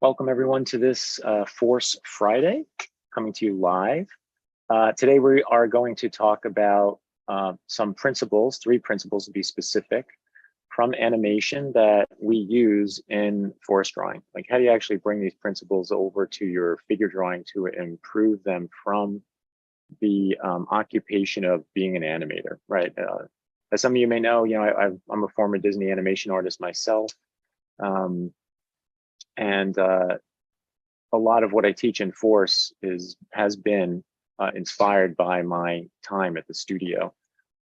Welcome everyone to this Force Friday, coming to you live. Today we are going to talk about some principles, 3 principles to be specific, from animation that we use in forest drawing. Like, how do you actually bring these principles over to your figure drawing to improve them from the occupation of being an animator, right? As some of you may know, I'm a former Disney animation artist myself. And a lot of what I teach in Force has been inspired by my time at the studio.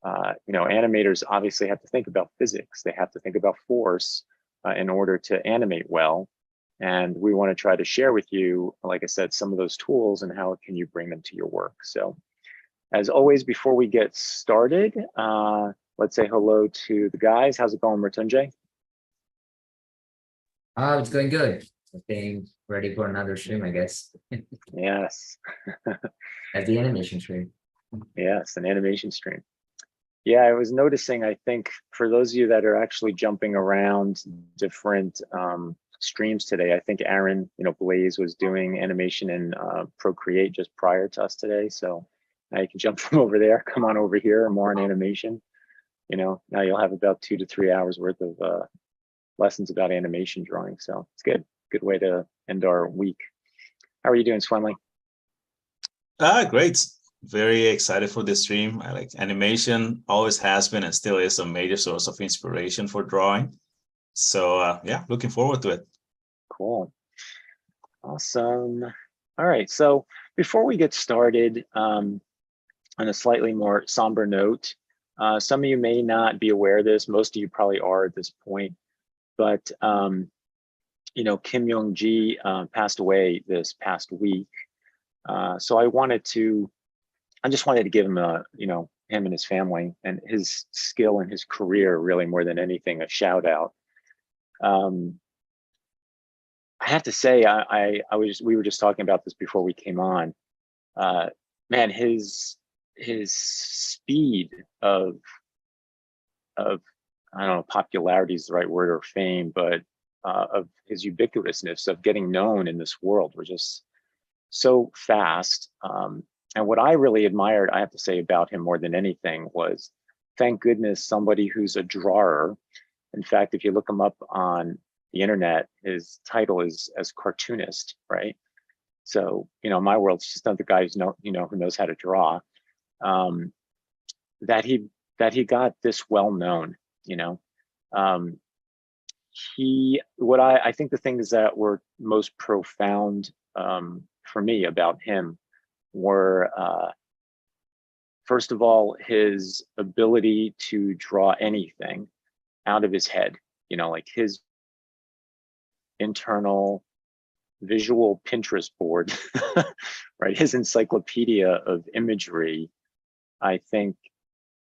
Animators obviously have to think about physics. They have to think about force in order to animate well. And we want to try to share with you, like I said, some of those tools and how can you bring them to your work. So as always, before we get started, let's say hello to the guys. How's it going, Mritunjay? It's going good. I think ready for another stream, I guess. Yes. At the animation stream. Yes, an animation stream. Yeah, I was noticing, I think for those of you that are actually jumping around different streams today, I think Aaron, Blaze was doing animation in Procreate just prior to us today. So now you can jump from over there, come on over here, more on animation. Now you'll have about 2 to 3 hours worth of lessons about animation drawing. So it's good way to end our week. How are you doing, Swinley? Great. Very excited for this stream. I like animation, always has been and still is a major source of inspiration for drawing. So yeah, looking forward to it. Cool. Awesome. All right, so before we get started, on a slightly more somber note, some of you may not be aware of this, most of you probably are at this point, but Kim Jung-gi passed away this past week. So I just wanted to give him him and his family and his skill and his career, really more than anything, a shout out. I have to say, we were just talking about this before we came on. Man, his speed of I don't know, popularity is the right word, or fame, but of his ubiquitousness of getting known in this world were just so fast. And what I really admired, I have to say, about him more than anything was, thank goodness, somebody who's a drawer. In fact, if you look him up on the internet, his title is as cartoonist, right? So, in my world, it's just another guy who's who knows how to draw. That he got this well known, I think the things that were most profound for me about him were, first of all, his ability to draw anything out of his head, like his internal visual Pinterest board, right? His encyclopedia of imagery, I think,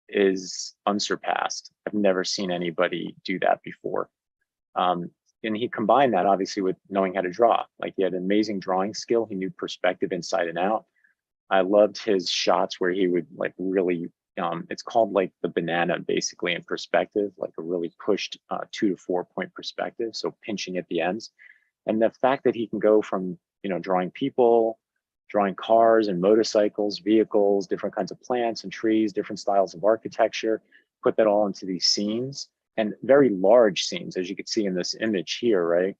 is unsurpassed. I've never seen anybody do that before. And he combined that obviously with knowing how to draw. Like, he had an amazing drawing skill. He knew perspective inside and out. I loved his shots where he would like really, it's called like the banana basically in perspective, like a really pushed 2 to 4 point perspective. So pinching at the ends. And the fact that he can go from, drawing people, drawing cars and motorcycles, vehicles, different kinds of plants and trees, different styles of architecture, put that all into these scenes, and very large scenes, as you can see in this image here, right?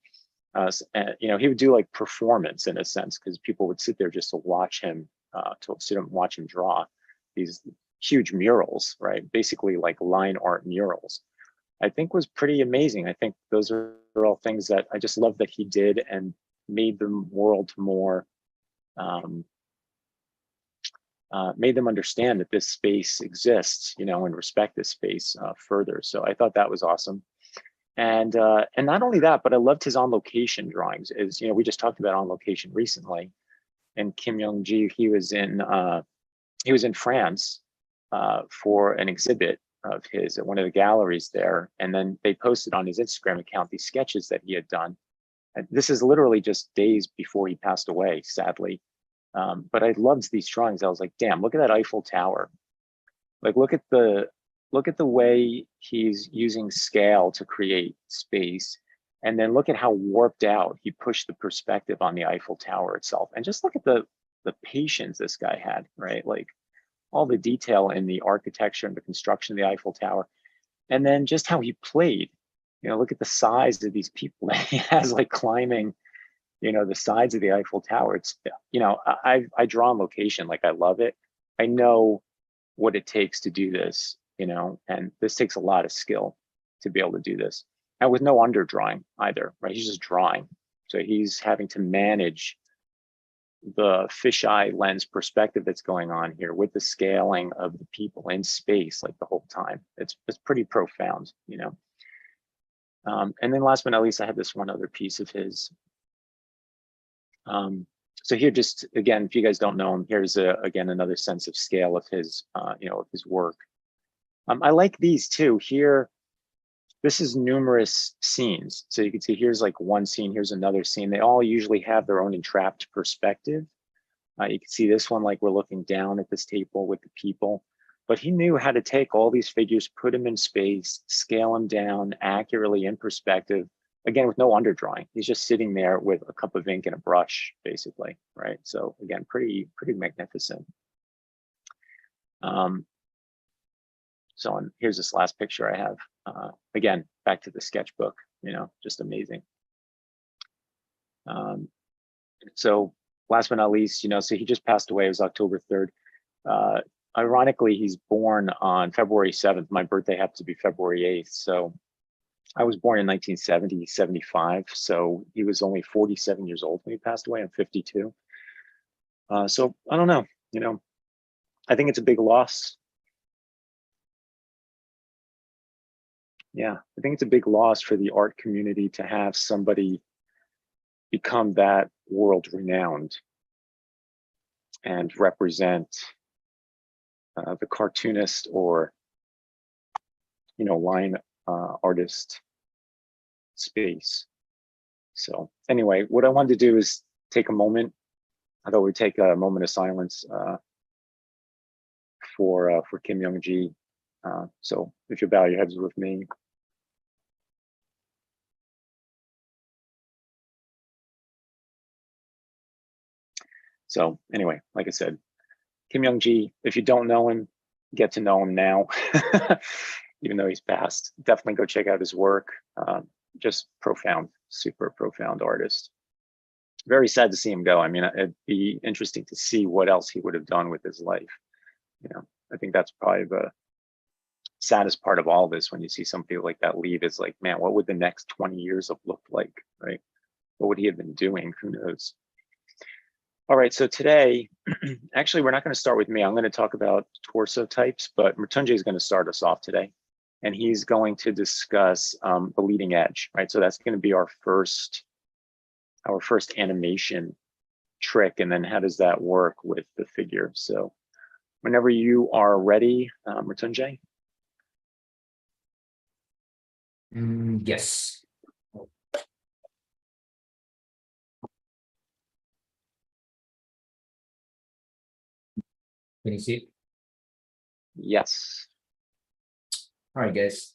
He would do like performance in a sense, because people would sit there just to watch him, watch him draw these huge murals, right? Basically like line art murals. I think was pretty amazing. I think those are all things that I just love that he did and made the world more, made them understand that this space exists, and respect this space further. So I thought that was awesome. And not only that, but I loved his on location drawings. As we just talked about on location recently. And Kim Jung-gi, he was in France for an exhibit of his at one of the galleries there, and then they posted on his Instagram account these sketches that he had done. And this is literally just days before he passed away, sadly. But I loved these drawings. I was like, damn, look at that Eiffel Tower. Like, look at the way he's using scale to create space. And then look at how warped out he pushed the perspective on the Eiffel Tower itself. And just look at the patience this guy had, right? Like all the detail in the architecture and the construction of the Eiffel Tower. And then just how he played, you know, look at the size of these people that he has like climbing, you know, the sides of the Eiffel Tower. It's, you know, I draw on location, like I love it. I know what it takes to do this, you know, and this takes a lot of skill to be able to do this. And with no underdrawing either, right? He's just drawing. So he's having to manage the fisheye lens perspective that's going on here with the scaling of the people in space, like the whole time. It's pretty profound, you know. And then last but not least, I have this one other piece of his. So here, just again, if you guys don't know him, here's again another sense of scale of his, you know, of his work. I like these too. Here, this is numerous scenes. So you can see here's like one scene, here's another scene. They all usually have their own entrapped perspective. You can see this one, like we're looking down at this table with the people, but he knew how to take all these figures, put them in space, scale them down accurately in perspective, again, with no underdrawing. He's just sitting there with a cup of ink and a brush, basically, right? So again, pretty magnificent. So here's this last picture I have. Again, back to the sketchbook, you know, just amazing. So last but not least, you know, so he just passed away. It was October 3rd. Ironically, he's born on February 7th. My birthday happens to be February 8th. So I was born in 1970, 75. So he was only 47 years old when he passed away. I'm 52. So I don't know, you know, I think it's a big loss. Yeah, I think it's a big loss for the art community to have somebody become that world renowned and represent the cartoonist or, you know, line artist space. So anyway, what I wanted to do is take a moment. I thought we'd take a moment of silence for Kim Jung-gi. So if you bow your heads with me. So anyway, like I said, Kim Jung-gi, if you don't know him, get to know him now, even though he's passed. Definitely go check out his work. Just profound, super profound artist. Very sad to see him go. I mean, it'd be interesting to see what else he would have done with his life. You know, I think that's probably the saddest part of all this when you see somebody like that leave. Is like, man, what would the next 20 years have looked like, right? What would he have been doing? Who knows? All right, so today, actually, we're not going to start with me. I'm going to talk about torso types, but Mattesi is going to start us off today. And he's going to discuss the leading edge, right? So that's going to be our first animation trick. And then how does that work with the figure? So whenever you are ready, Mattesi. Yes. Can you see it? Yes. All right, guys.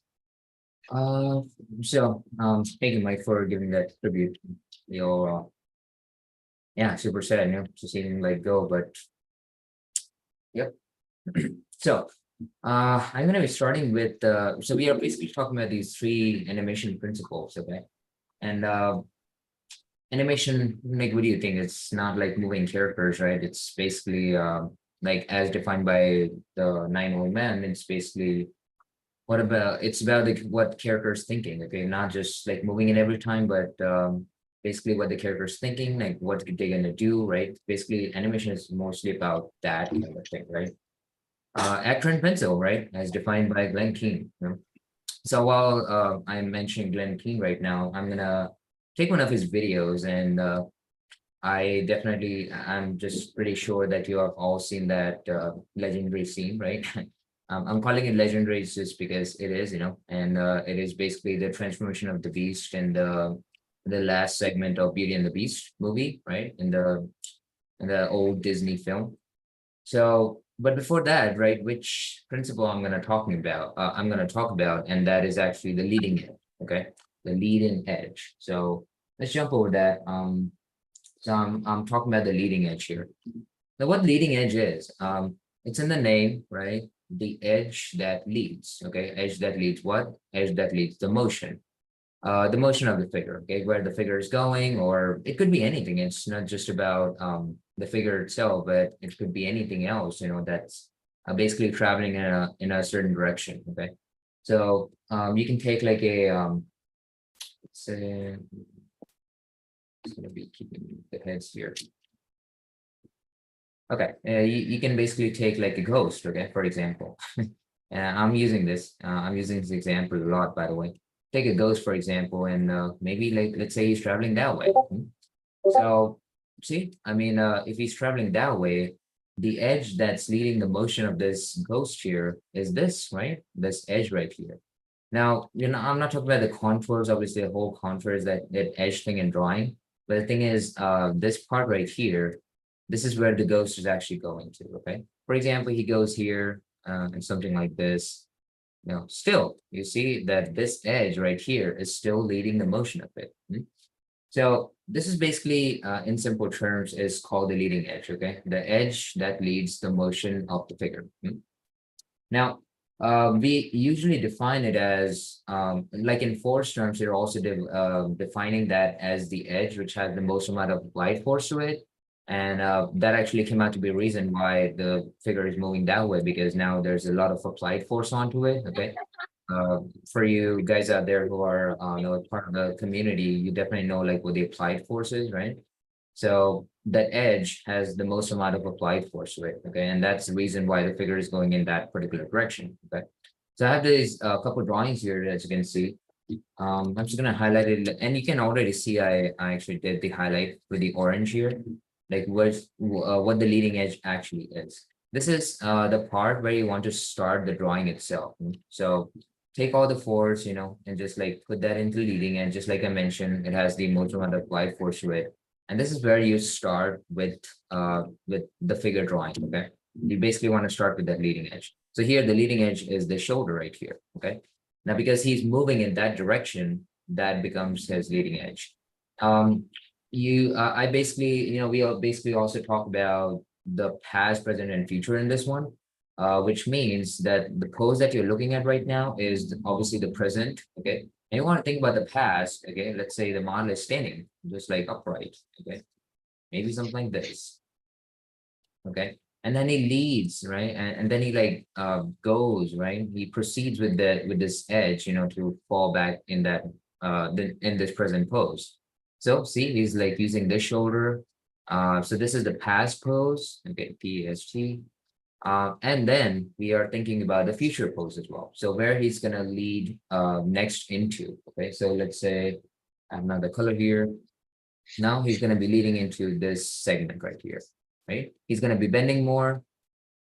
So thank you, Mike, for giving that tribute. Your yeah, super sad, you know, to see him like go, but yep. So I'm gonna be starting with so we are basically talking about these three animation principles, okay? And animation, like, what do you think? It's not like moving characters, right? It's basically like as defined by the 9 Old Men. It's basically it's about like what characters thinking, okay? Not just like moving it every time, but basically what the character's thinking, like what they're gonna do, right? Basically, animation is mostly about that kind of thing, right? Actor and pencil, right? As defined by Glenn Keane. You know? So while I'm mentioning Glenn Keane right now, I'm gonna take one of his videos, and I'm just pretty sure that you have all seen that legendary scene, right? I'm calling it legendary just because it is, you know, and it is basically the transformation of the beast and the last segment of Beauty and the Beast movie, right? In the old Disney film. So, but before that, right, which principle I'm going to talk about, and that is actually the leading edge. Okay, the leading edge. So let's jump over that. So I'm talking about the leading edge here. Now, what leading edge is? It's in the name, right? The edge that leads. Okay, edge that leads what? Edge that leads the motion. The motion of the figure. Okay, where the figure is going, or it could be anything. It's not just about the figure itself, but it could be anything else. You know, that's basically traveling in a certain direction. Okay, so you can take like a let's say it's gonna be keeping the heads here. Okay, you can basically take like a ghost, okay, for example. And I'm using this example a lot, by the way. Take a ghost, for example, and maybe like, let's say he's traveling that way. So, see, I mean, if he's traveling that way, the edge that's leading the motion of this ghost here is this, right? This edge right here. Now, you know, I'm not talking about the contours, obviously the whole contour is that edge thing in drawing. But the thing is, this part right here, this is where the ghost is actually going to, okay? For example, he goes here and something like this. You know, still, you see that this edge right here is still leading the motion of it. So this is basically, in simple terms, is called the leading edge, okay? The edge that leads the motion of the figure. Now, we usually define it as, like in force terms, you're also defining that as the edge which has the most amount of applied force to it. And that actually came out to be a reason why the figure is moving that way, because now there's a lot of applied force onto it, okay? For you guys out there who are you know, part of the community, you definitely know like what the applied force is, right? So that edge has the most amount of applied force to it, okay? And that's the reason why the figure is going in that particular direction, okay? So I have these couple drawings here, as you can see. I'm just gonna highlight it, and you can already see I actually did the highlight with the orange here, like what the leading edge actually is. This is the part where you want to start the drawing itself. So take all the force, you know, and just like put that into leading edge. Just like I mentioned, it has the most amount of applied force to it. And this is where you start with the figure drawing, okay? You basically want to start with that leading edge. So here the leading edge is the shoulder right here, okay? Now, because he's moving in that direction, that becomes his leading edge. I basically, you know, we all basically also talk about the past, present, and future in this one, which means that the pose that you're looking at right now is obviously the present, okay? And you want to think about the past, okay? Let's say the model is standing, just like upright, okay? Maybe something like this, okay? And then he leads, right? And then he like goes, right? He proceeds with this edge, you know, to fall back in that in this present pose. So see, he's like using this shoulder. So this is the past pose, okay, PST. And then we are thinking about the future pose as well. So where he's gonna lead next into, okay? So let's say I have another color here. Now he's gonna be leading into this segment right here, right? He's gonna be bending more.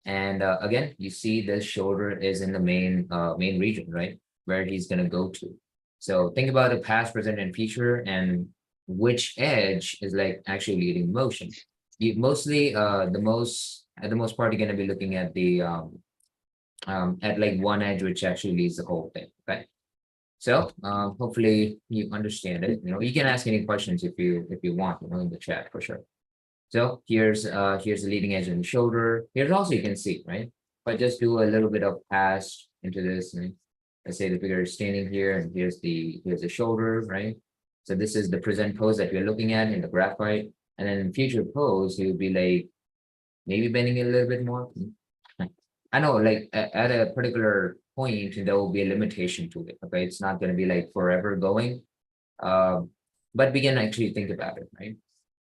And again, you see the shoulder is in the main region, right? Where he's gonna go to. So think about the past, present, and future, and which edge is like actually leading motion. You mostly at the most part, you're gonna be looking at the at like one edge, which actually leads the whole thing. Okay. So hopefully you understand it. You know, you can ask any questions if you want, you know, in the chat for sure. So here's the leading edge and the shoulder. Here's also you can see, right? If I just do a little bit of pass into this, and let's say the figure is standing here, and here's the shoulder, right? So this is the present pose that we're looking at in the graphite. And then in future pose, he would be like maybe bending it a little bit more. I know, like at a particular point, there will be a limitation to it. Okay, it's not going to be like forever going. But we can actually think about it, right?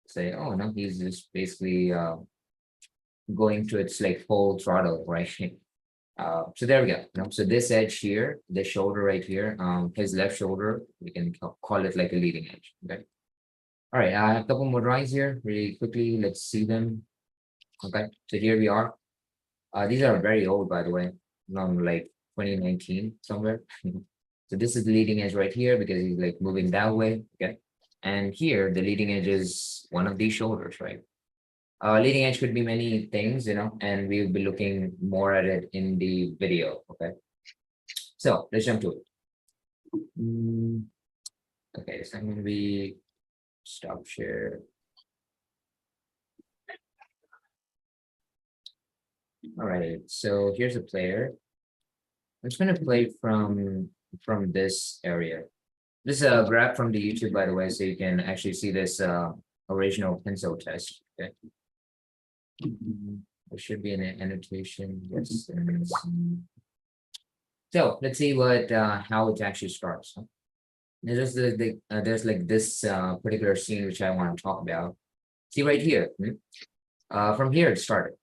Say, oh no, he's just basically going to its like full throttle, right? So there we go. You know, so this edge here, the shoulder right here, his left shoulder, we can call it like a leading edge. Okay. All right, I have a couple more drawings here really quickly. Let's see them. Okay, so here we are. These are very old, by the way, from like 2019 somewhere. So this is the leading edge right here because he's like moving that way. Okay, and here the leading edge is one of these shoulders, right? Leading edge could be many things, you know, and we'll be looking more at it in the video. Okay, so let's jump to it. Okay, so I'm gonna be stop share. All right, so here's a player. I'm just gonna play from this area. This is a grab from the YouTube, by the way, so you can actually see this original pencil test. Okay. There should be an annotation. Yes, there is. So let's see what how it actually starts. Huh? There's like this particular scene which I want to talk about. See right here. From here it started.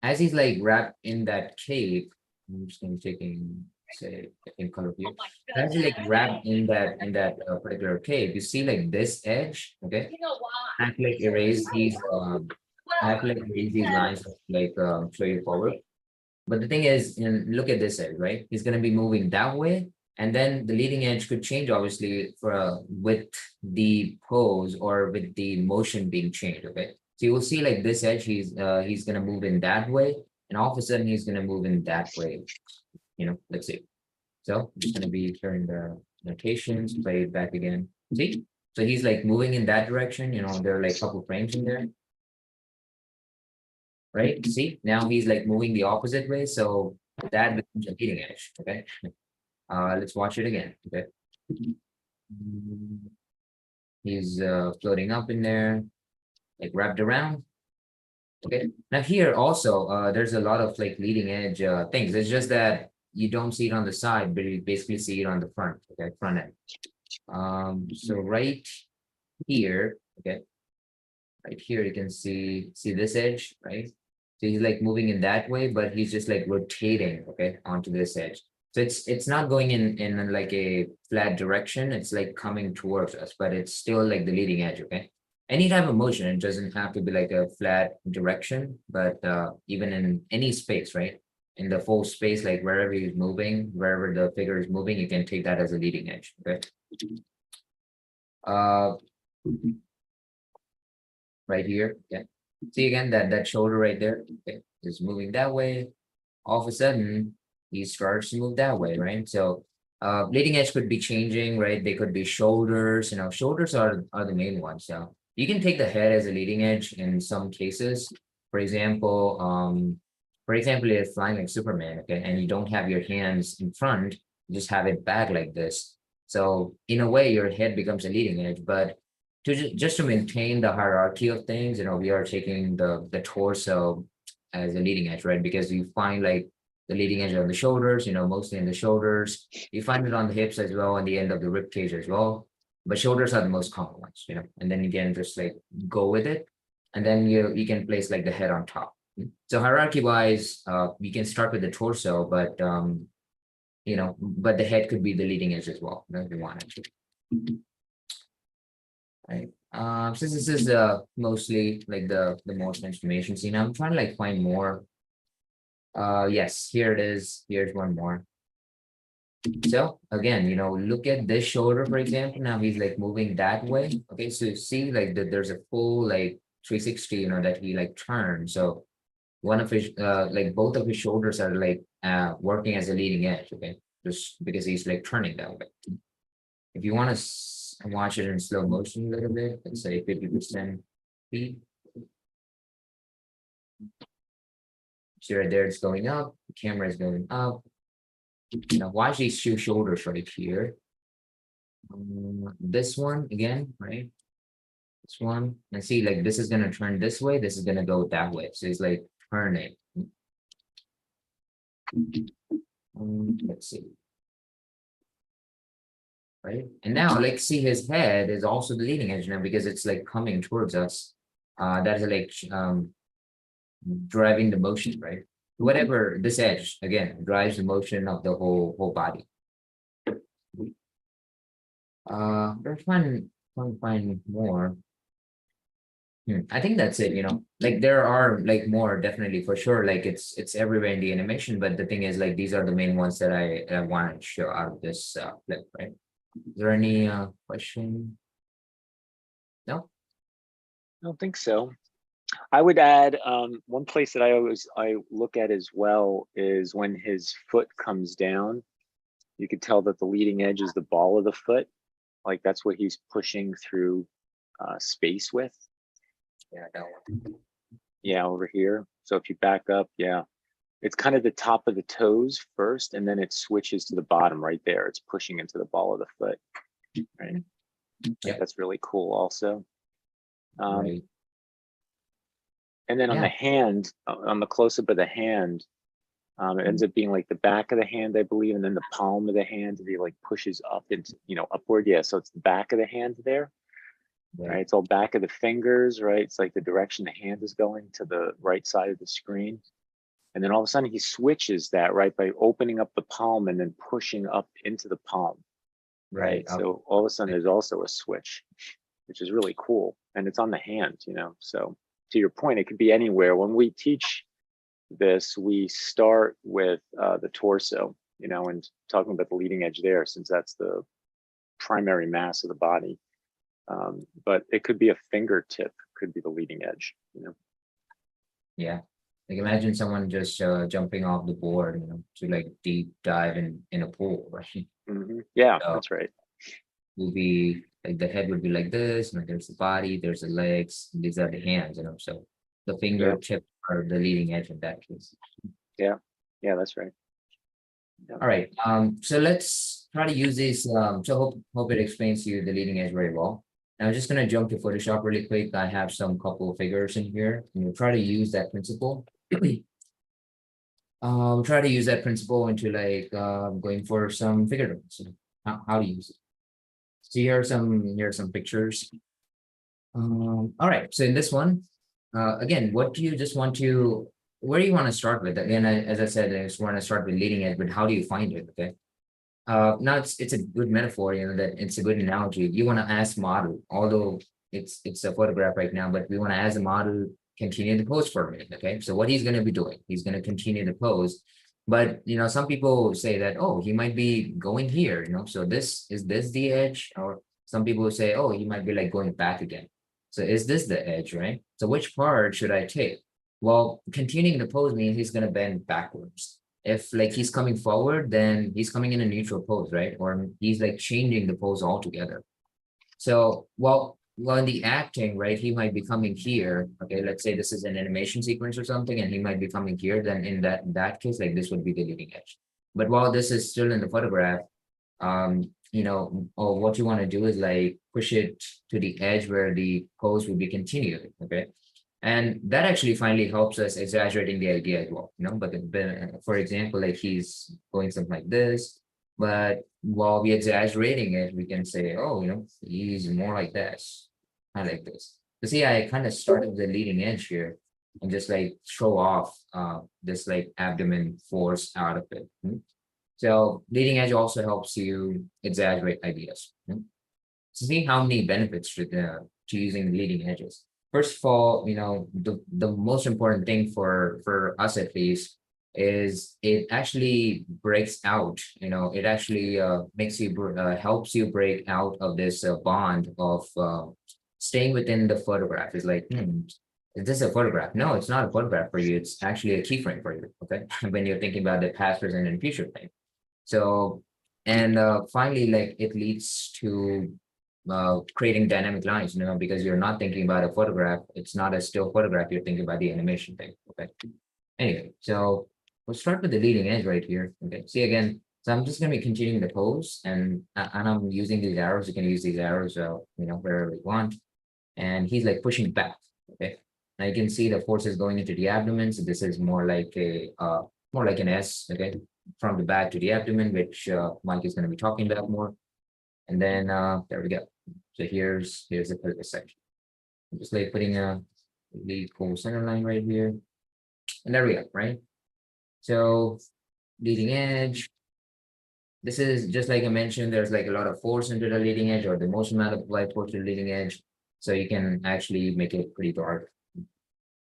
As he's like wrapped in that cape, I'm just gonna taking say in color here. As he like wrapped in that particular cape, you see like this edge, okay? I have to like erase these I have to like erase these lines like show you forward. But the thing is, look at this edge, right? He's gonna be moving that way, and then the leading edge could change obviously for with the pose or with the motion being changed. Okay, so you will see like this edge, he's gonna move in that way, and all of a sudden he's gonna move in that way. Let's see. So I'm just gonna be turning the notations, play it back again. See, so he's like moving in that direction. There are like a couple frames in there. Right? See, now he's like moving the opposite way, so that becomes a leading edge. Okay. Let's watch it again. Okay. He's floating up in there, like wrapped around. Okay. Now here also, there's a lot of like leading edge things. It's just that you don't see it on the side, but you basically see it on the front. Okay, front end. So right here, okay, right here you can see this edge, right? So he's like moving in that way, but he's just like rotating, okay, onto this edge. So it's not going in like a flat direction. It's like coming towards us, but it's still like the leading edge, okay? Any type of motion, it doesn't have to be like a flat direction, but even in any space, right? In the full space, like wherever he's moving, wherever the figure is moving, you can take that as a leading edge, okay? Right here, okay. See again that shoulder right there, okay, is moving that way. All of a sudden, he starts to move that way, right? So leading edge could be changing, right? They could be shoulders, shoulders are the main ones. So you can take the head as a leading edge in some cases. For example, you're flying like Superman, okay, and you don't have your hands in front, you just have it back like this. So in a way, your head becomes a leading edge, but just to maintain the hierarchy of things, we are taking the torso as a leading edge, right? Because you find like the leading edge on the shoulders, mostly in the shoulders. You find it on the hips as well, and the end of the rib cage as well. But shoulders are the most common ones, and then you can just like go with it. And then you can place like the head on top. So hierarchy wise, you can start with the torso, but but the head could be the leading edge as well, if you wanted to. Right. Since this is mostly like the more transformation scene, I'm trying to like find more. Yes, here it is. Here's one more. So again, look at this shoulder, for example. Now he's like moving that way. Okay, so you see like there's a full like 360, that he like turned. So one of his like both of his shoulders are like working as a leading edge. Okay, just because he's like turning that way. If you want to watch it in slow motion a little bit, let's say 50% speed. See right there, it's going up, the camera is going up. Now watch these two shoulders right here. This one again, right? This one, and see like this is gonna turn this way, this is gonna go that way. So it's like turning. Let's see. Right, and now like see his head is also the leading edge now because it's like coming towards us. That is like driving the motion, right? Whatever this edge again drives the motion of the whole body. Let's find more. I think that's it, like there are like more definitely for sure, like it's everywhere in the animation, but the thing is like these are the main ones that I wanted to show out of this clip, right? Is there any question? No? I don't think so. I would add one place that I look at as well is when his foot comes down. You could tell that the leading edge is the ball of the foot. Like that's what he's pushing through space with. Yeah, that one. Yeah, over here. So if you back up, yeah, it's kind of the top of the toes first, and then it switches to the bottom right there. It's pushing into the ball of the foot, right? Yep. That's really cool also. Right. And then on Yeah. the hand, on the close-up of the hand, it ends up being like the back of the hand, I believe, and then the palm of the hand, he like pushes up into, upward. Yeah, so it's the back of the hand there, right? It's all back of the fingers, right? It's like the direction the hand is going to the right side of the screen. And then all of a sudden he switches that, right, by opening up the palm and then pushing up into the palm, right? So all of a sudden there's also a switch, which is really cool. And it's on the hand, so to your point, it could be anywhere. When we teach this, we start with the torso, and talking about the leading edge there, since that's the primary mass of the body. But it could be a fingertip, could be the leading edge, Yeah. Like imagine someone just jumping off the board, to like deep dive in a pool, right? Yeah, So that's right. will be like the head would be like this, and there's the body, there's the legs, these are the hands, so the fingertips are the leading edge in that case. Yeah, that's right. Yeah. All right. So let's try to use this. So hope it explains to you the leading edge very well. Now I'm just gonna jump to Photoshop really quick. I have some couple of figures in here, and we'll try to use that principle. Try to use that principle into like going for some figure drawings. How to use it. So here are some pictures. All right. So in this one, again, what do you just want to? Where do you want to start with? Again, as I said, I just want to start with leading edge, but how do you find it? Okay. Now it's a good metaphor, that it's a good analogy. You want to ask model, although it's a photograph right now, but we want to ask the model continue the pose for a minute. Okay, so what he's going to be doing, he's going to continue the pose, but some people say that, oh, he might be going here, so this the edge, or some people say, oh, he might be like going back again. So is this the edge, right? So which part should I take? Well, continuing the pose means he's going to bend backwards. If like he's coming forward, then he's coming in a neutral pose, right? Or he's like changing the pose altogether. So, well, in the acting, right, he might be coming here. Okay, let's say this is an animation sequence or something, and he might be coming here. Then in that case, like this would be the leading edge. But while this is still in the photograph, or what you want to do is like push it to the edge where the pose will be continued. Okay. And that actually finally helps us exaggerating the idea as well, but for example, like he's going something like this, but while we exaggerating it, we can say, oh, he's more like this, I like this. So see, I kind of started the leading edge here and just like show off this like abdomen force out of it. So leading edge also helps you exaggerate ideas. So see how many benefits to using leading edges. First of all, the most important thing for us at least is it actually breaks out. It actually makes you helps you break out of this bond of staying within the photograph. Is like, is this a photograph? No, it's not a photograph for you. It's actually a keyframe for you. Okay, when you're thinking about the past, present, and future thing. So, and finally, like it leads to creating dynamic lines, because you're not thinking about a photograph. It's not a still photograph. You're thinking about the animation thing. Okay. Anyway, so we'll start with the leading edge right here. Okay. See again. So I'm just going to be continuing the pose, and I'm using these arrows. You can use these arrows, wherever you want. And he's like pushing back. Okay. Now you can see the force is going into the abdomen. So this is more like an S. Okay. From the back to the abdomen, which Mike is going to be talking about more. And then there we go. So here's the pelvis section. I'm just like putting a really cool center line right here. And there we go, right? So leading edge. This is just like I mentioned, there's like a lot of force into the leading edge, or the most amount of applied force to the leading edge. So you can actually make it pretty dark.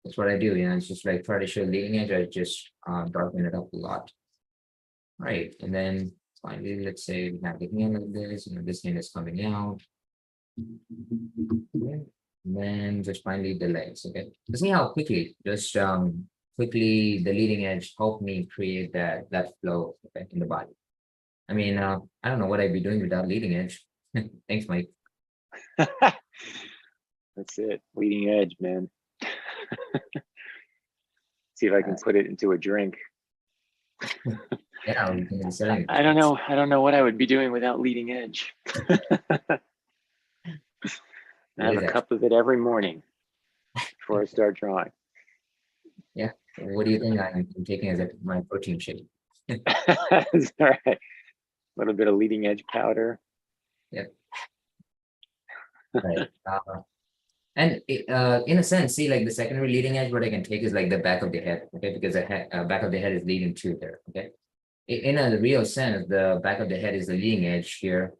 That's what I do. It's just like try to show leading edge. I just darken it up a lot. Right. And then finally, let's say we have the hand like this, this hand is coming out. Okay. And then just finally the legs. Okay. See how quickly, just quickly the leading edge helped me create that flow, okay, in the body. I mean, I don't know what I'd be doing without leading edge. Thanks, Mike. That's it. Leading edge, man. See if I can put it into a drink. Yeah, we can be selling it. I don't know. I don't know what I would be doing without leading edge. I have a cup of it every morning before I start drawing. Yeah. What do you think I'm taking as my protein shake? That's all right. A little bit of leading edge powder. Yep. Right. And in a sense, see, like the secondary leading edge, what I can take is like the back of the head, okay? Because the back of the head is leading to there, okay? In a real sense, the back of the head is the leading edge here.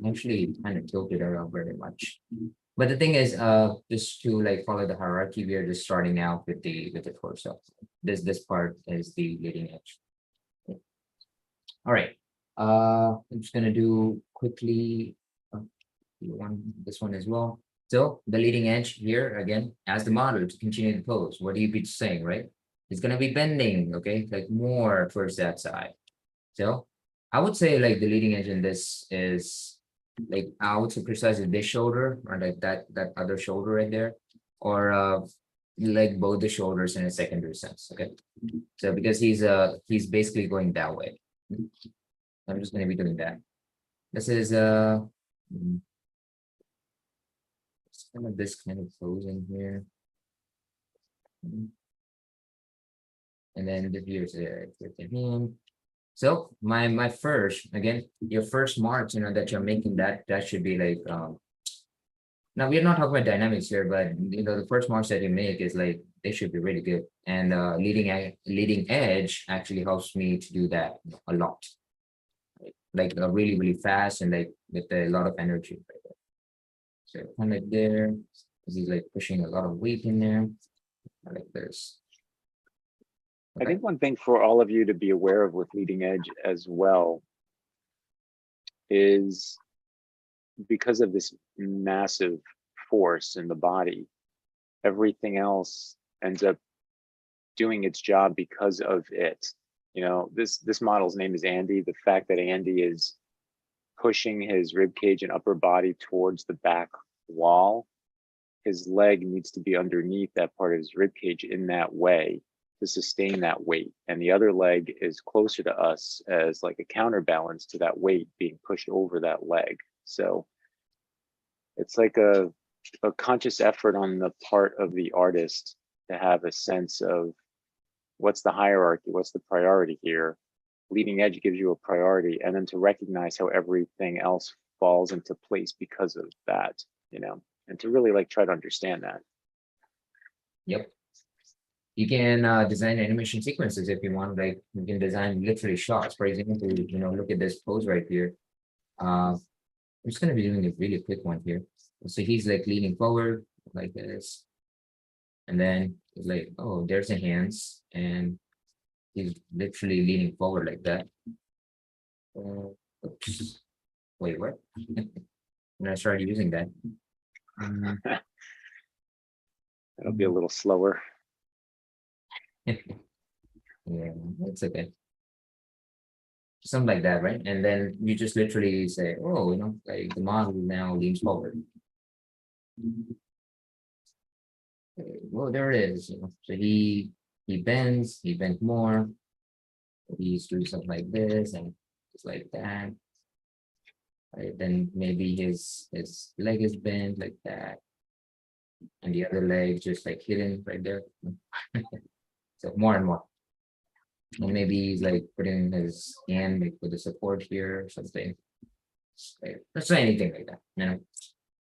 Actually kind of tilted around very much. But the thing is, just to like follow the hierarchy, we are just starting out with the torso. This part is the leading edge. All right. I'm just gonna do quickly this one as well. So the leading edge here again, as the model to continue the pose. What do you be saying, right? It's gonna be bending, okay, like more towards that side. So I would say like the leading edge in this is like I would say precisely this shoulder or like that other shoulder right there, or like both the shoulders in a secondary sense. Okay, so because he's basically going that way. I'm just gonna be doing that. This is it's kind of this kind of pose in here. And then the here's with the hand. So my first, again, your first marks, that you're making that should be like now we're not talking about dynamics here, but the first marks that you make is like they should be really good. And leading edge actually helps me to do that a lot. Like really, really fast and like with a lot of energy right there. So kind of there. This is like pushing a lot of weight in there. Like this. I think one thing for all of you to be aware of with leading edge as well is because of this massive force in the body, everything else ends up doing its job because of it. This model's name is Andy. The fact that Andy is pushing his rib cage and upper body towards the back wall, his leg needs to be underneath that part of his rib cage in that way to sustain that weight, and the other leg is closer to us as like a counterbalance to that weight being pushed over that leg. So it's like a conscious effort on the part of the artist to have a sense of what's the hierarchy, what's the priority here. Leading edge gives you a priority, and then to recognize how everything else falls into place because of that, and to really like try to understand that. Yep. You can design animation sequences if you want. Like you can design literally shots. For example, look at this pose right here. I'm just gonna be doing a really quick one here. So he's like leaning forward like this, and then it's like, oh, there's the hands, and he's literally leaning forward like that. Oops. Wait, what? When I started using that. It'll be a little slower. Yeah, it's okay. Something like that, right? And then you just literally say, oh, like the model now leans forward. Okay, well, there it is. So he bends more. He's doing something like this and just like that. Right, then maybe his leg is bent like that, and the other leg just like hidden right there. So more and more. And maybe he's like putting his hand like with the support here or something. Like, let's say anything like that,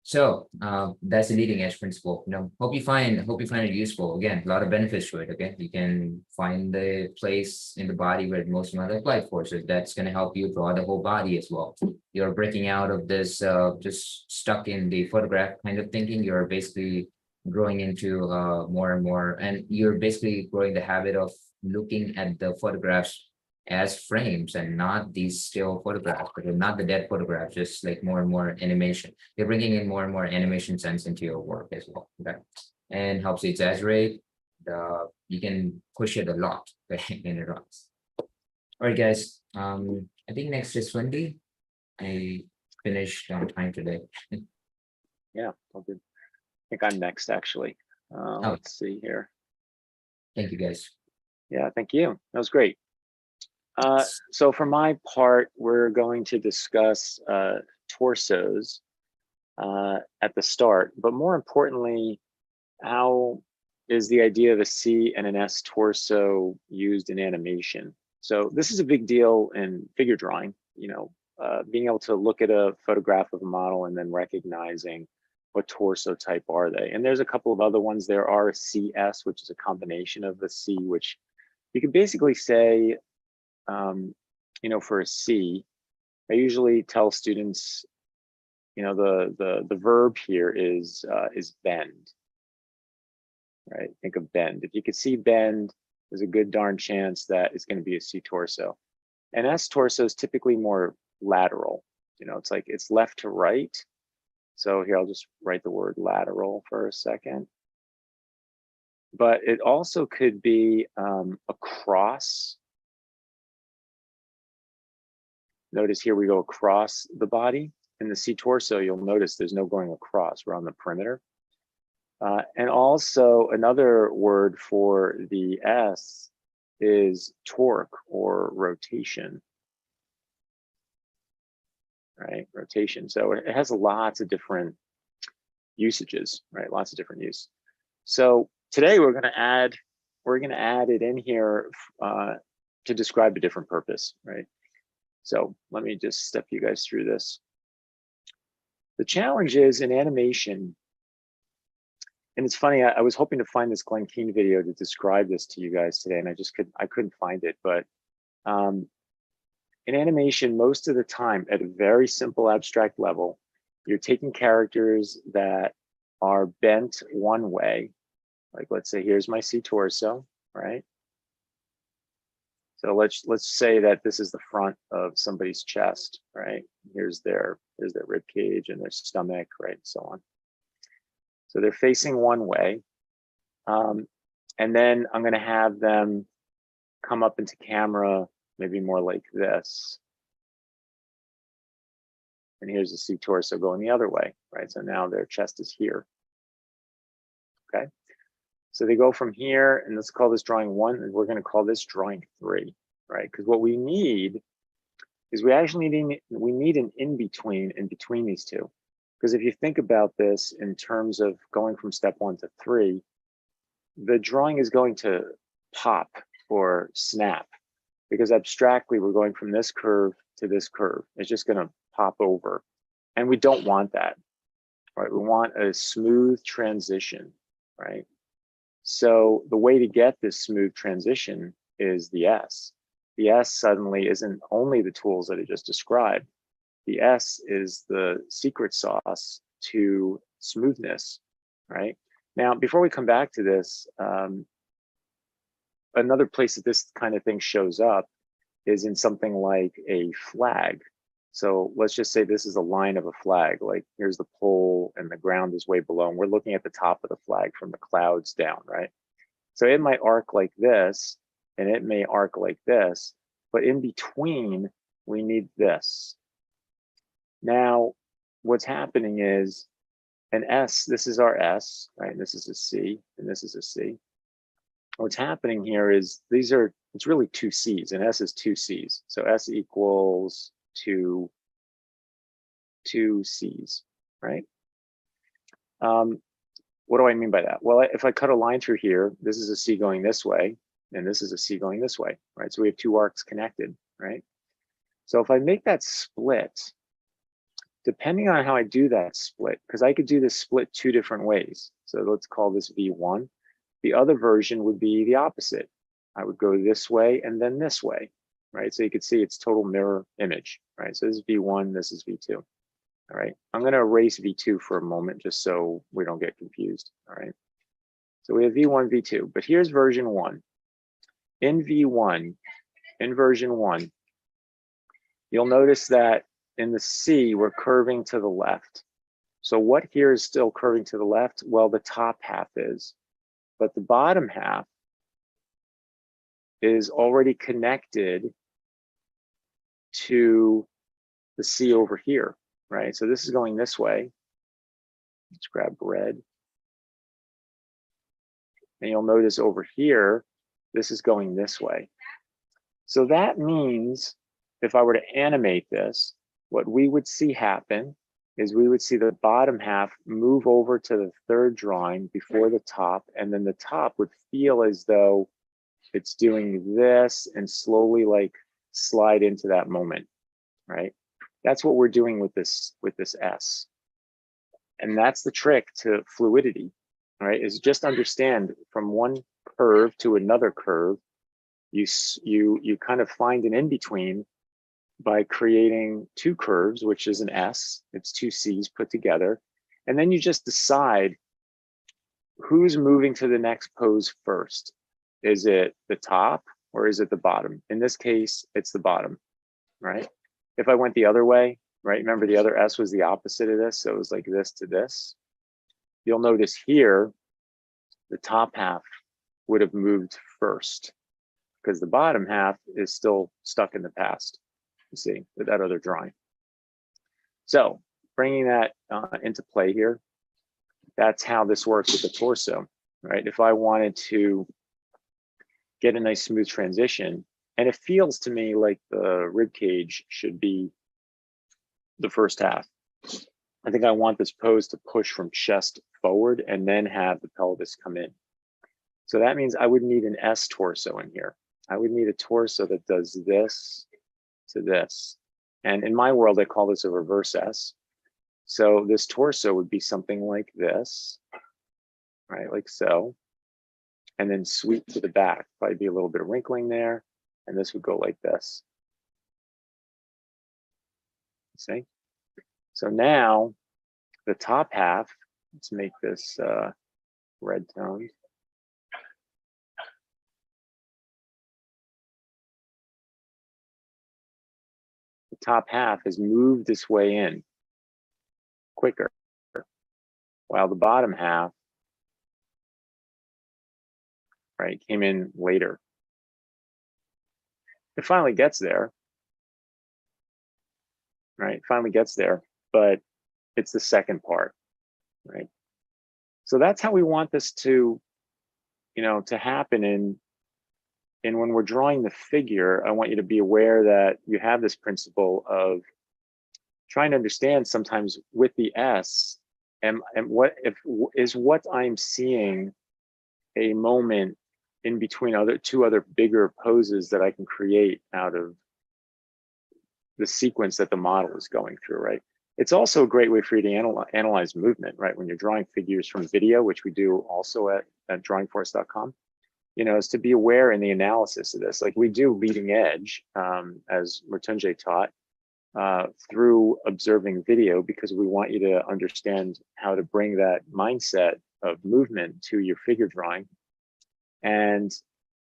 So that's the leading edge principle. Hope you find it useful. Again, a lot of benefits to it. Okay, you can find the place in the body where most of the applied forces. That's going to help you draw the whole body as well. You're breaking out of this just stuck in the photograph kind of thinking. You're basically growing into more and more, and you're basically growing the habit of looking at the photographs as frames and not these still photographs, but not the dead photographs, just like more and more animation. You're bringing in more and more animation sense into your work as well, okay? And helps you exaggerate. You can push it a lot, okay, in it runs. All right, guys. I think next is Wendy. I finished on time today. Yeah, all good. I think I'm next, actually. Let's see here. Thank you, guys. Yeah, thank you. That was great. So for my part, we're going to discuss torsos at the start, but more importantly, how is the idea of a C and an S torso used in animation? So this is a big deal in figure drawing, being able to look at a photograph of a model and then recognizing what torso type are they. And there's a couple of other ones. There are a CS, which is a combination of the C, which you could basically say, for a C, I usually tell students, the verb here is bend, right? Think of bend. If you could see bend, there's a good darn chance that it's going to be a C torso. And S torso is typically more lateral. It's like it's left to right. So here, I'll just write the word lateral for a second. But it also could be across. Notice here we go across the body. In the C torso, you'll notice there's no going across. We're on the perimeter. And also another word for the S is torque or rotation, right? Rotation. So it has lots of different usages, right? Lots of different use. So today we're going to add it in here to describe a different purpose, right? So let me just step you guys through this. The challenge is in animation, and it's funny, I was hoping to find this Glenn Keane video to describe this to you guys today, and I couldn't find it. But in animation, most of the time, at a very simple abstract level, you're taking characters that are bent one way. Like, let's say here's my C torso, right? So let's say that this is the front of somebody's chest, right? Here's their rib cage and their stomach, right, and so on. So they're facing one way. And then I'm going to have them come up into camera, maybe more like this. And here's the C torso going the other way, right? So now their chest is here. Okay. So they go from here, and let's call this drawing 1, and we're going to call this drawing 3, right? Because what we need is we need an in between these two. Because if you think about this in terms of going from step 1 to 3, the drawing is going to pop or snap, because abstractly we're going from this curve to this curve. It's just going to pop over, and we don't want that, right? We want a smooth transition, right? So the way to get this smooth transition is the S. The S suddenly isn't only the tools that I just described. The S is the secret sauce to smoothness, right? Now, before we come back to this, another place that this kind of thing shows up is in something like a flag. So let's just say this is a line of a flag, like here's the pole and the ground is way below, and we're looking at the top of the flag from the clouds down, right? So it might arc like this, and it may arc like this, but in between, we need this. Now, what's happening is an S, this is our S, right? And this is a C, and this is a C. What's happening here is it's really 2 C's, and S is 2 C's. So S equals 2 C's, right? What do I mean by that? Well, if I cut a line through here, this is a C going this way, and this is a C going this way, right? So we have 2 arcs connected, right? So if I make that split, depending on how I do that split, because I could do this split 2 different ways. So let's call this V1. The other version would be the opposite. I would go this way and then this way, right? So you can see it's total mirror image, right? So this is V1, this is V2, all right? I'm going to erase V2 for a moment just so we don't get confused, all right? So we have V1, V2, but here's version 1. In V1, in version 1, you'll notice that in the C, we're curving to the left. So what here is still curving to the left? Well, the top half is, but the bottom half is already connected to the C over here, right? So this is going this way. Let's grab red. And you'll notice over here, this is going this way. So that means if I were to animate this, what we would see happen is we would see the bottom half move over to the third drawing before the top, and then the top would feel as though it's doing this and slowly like slide into that moment, right? That's what we're doing with this S. And that's the trick to fluidity, right? Is just understand from one curve to another curve, you kind of find an in-between by creating two curves, which is an S, it's two C's put together. And then you just decide who's moving to the next pose first. Is it the top or is it the bottom? In this case, it's the bottom, right? If I went the other way, right? Remember the other S was the opposite of this. So it was like this to this. You'll notice here, the top half would have moved first because the bottom half is still stuck in the past. You see, with that other drawing. So bringing that into play here, that's how this works with the torso, right? If I wanted to get a nice smooth transition, and it feels to me like the rib cage should be the first half. I think I want this pose to push from chest forward and then have the pelvis come in. So that means I would need an S torso in here. I would need a torso that does this to this. And in my world, I call this a reverse S. So this torso would be something like this, right? Like so. And then sweep to the back. Probably be a little bit of wrinkling there. And this would go like this. See? So now the top half, let's make this red toned. The top half has moved this way in quicker, while the bottom half, right, came in later. It finally gets there, right? It finally gets there, but it's the second part, right? So that's how we want this to, to happen. And when we're drawing the figure, I want you to be aware that you have this principle of trying to understand sometimes with the S, and what is what I'm seeing a moment in between two other bigger poses that I can create out of the sequence that the model is going through, right? It's also a great way for you to analyze movement, right? When you're drawing figures from video, which we do also at drawingforce.com, is to be aware in the analysis of this. Like we do leading edge, as Mrityunjay taught, through observing video, because we want you to understand how to bring that mindset of movement to your figure drawing. And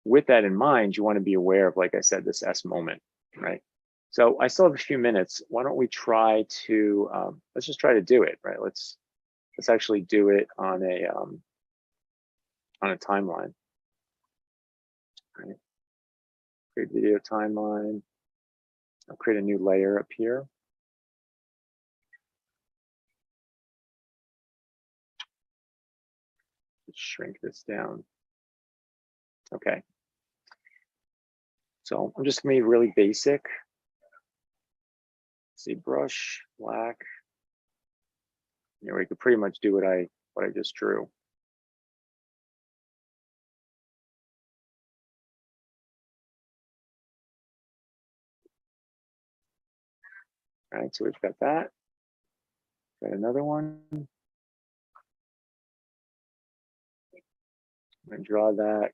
with that in mind, you want to be aware of, like I said, this S moment, right? So I still have a few minutes. Why don't we try to, let's just try to do it, right? Let's actually do it on a timeline, right? Create video timeline. I'll create a new layer up here. Let's shrink this down. Okay. So I'm just gonna be really basic. See, brush, black. We could pretty much do what I just drew. All right, so we've got that. Got another one. I'm gonna draw that.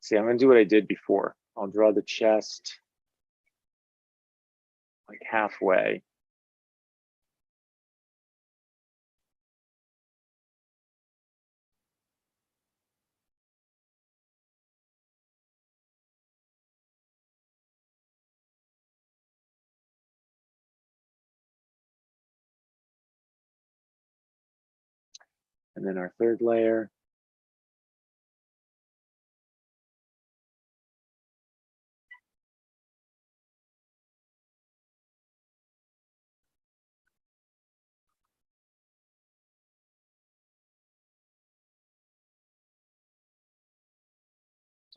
See, I'm gonna do what I did before. I'll draw the chest like halfway. And then our third layer.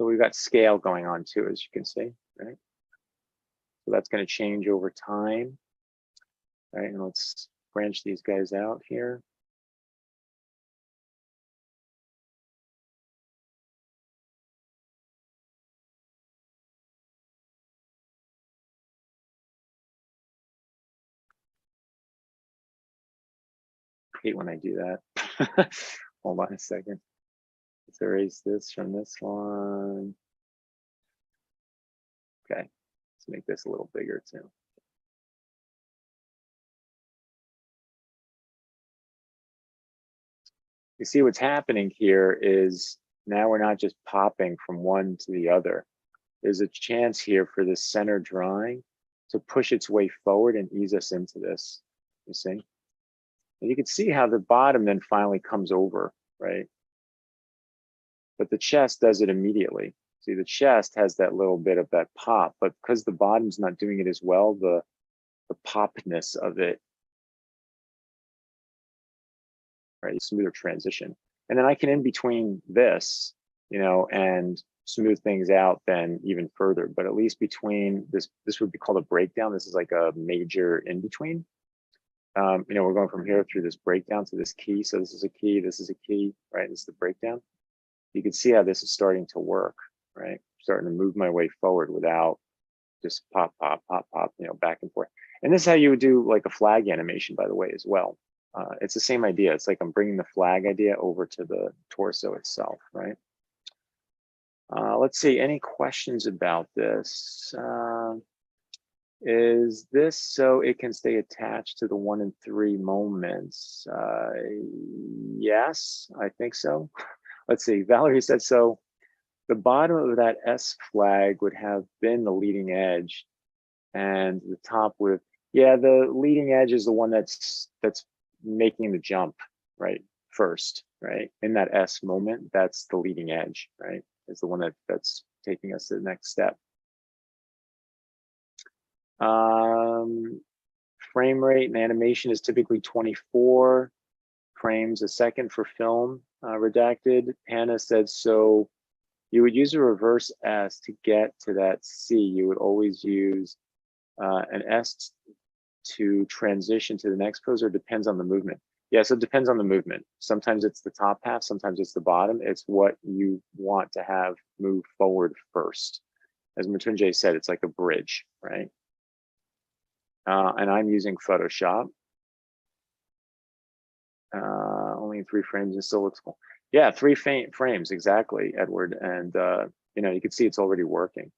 So we've got scale going on too, as you can see, right? So that's going to change over time. All right, and let's branch these guys out here. I hate when I do that. Hold on a second. Let's erase this from this one. Okay, let's make this a little bigger too. You see what's happening here is now we're not just popping from one to the other. There's a chance here for this center drawing to push its way forward and ease us into this, you see? And you can see how the bottom then finally comes over, right? But the chest does it immediately. See, the chest has that little bit of that pop, but because the bottom's not doing it as well, the popness of it, right, smoother transition. And then I can in between this, you know, and smooth things out then even further, but at least between this would be called a breakdown. This is like a major in between. You know, we're going from here through this breakdown to this key. So this is a key, this is a key, right? This is the breakdown. You can see how this is starting to work, right? Starting to move my way forward without just pop, pop, pop, pop, you know, back and forth. And this is how you would do like a flag animation, by the way, as well. It's the same idea. It's like I'm bringing the flag idea over to the torso itself, right? Let's see, any questions about this? Is this so it can stay attached to the 1 and 3 moments? Yes, I think so. Let's see, Valerie said so. The bottom of that S flag would have been the leading edge, and the top would have, yeah, the leading edge is the one that's making the jump, right? First, right? In that S moment, that's the leading edge, right? Is the one that's taking us to the next step. Frame rate in animation is typically 24 frames a second for film. Redacted, Hannah said, so you would use a reverse S to get to that C. You would always use an S to transition to the next pose, or depends on the movement. Yeah, so it depends on the movement. Sometimes it's the top half, sometimes it's the bottom. It's what you want to have move forward first. As Matunjay said, it's like a bridge, right? And I'm using Photoshop. Only 3 frames and still looks cool. Yeah, 3 frames, exactly, Edward. And you know, you can see it's already working.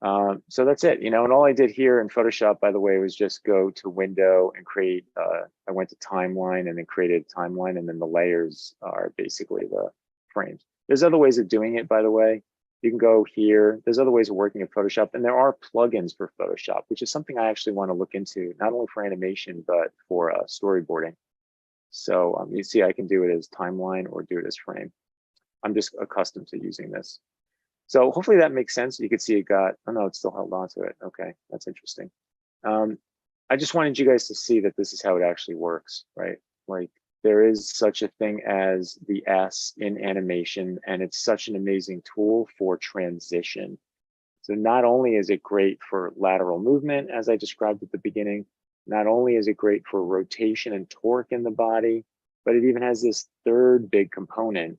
So that's it, you know, and all I did here in Photoshop, by the way, was just go to window and create, I went to timeline and then created a timeline, and then the layers are basically the frames. There's other ways of doing it, by the way. You can go here. There's other ways of working in Photoshop, and there are plugins for Photoshop, which is something I actually want to look into, not only for animation, but for storyboarding. So you see, I can do it as timeline or do it as frame. I'm just accustomed to using this. So hopefully that makes sense. You can see it got, oh no, it's still held on to it. Okay, that's interesting. I just wanted you guys to see that this is how it actually works, right? Like there is such a thing as the S in animation, and it's such an amazing tool for transition. So not only is it great for lateral movement, as I described at the beginning, not only is it great for rotation and torque in the body, but it even has this third big component,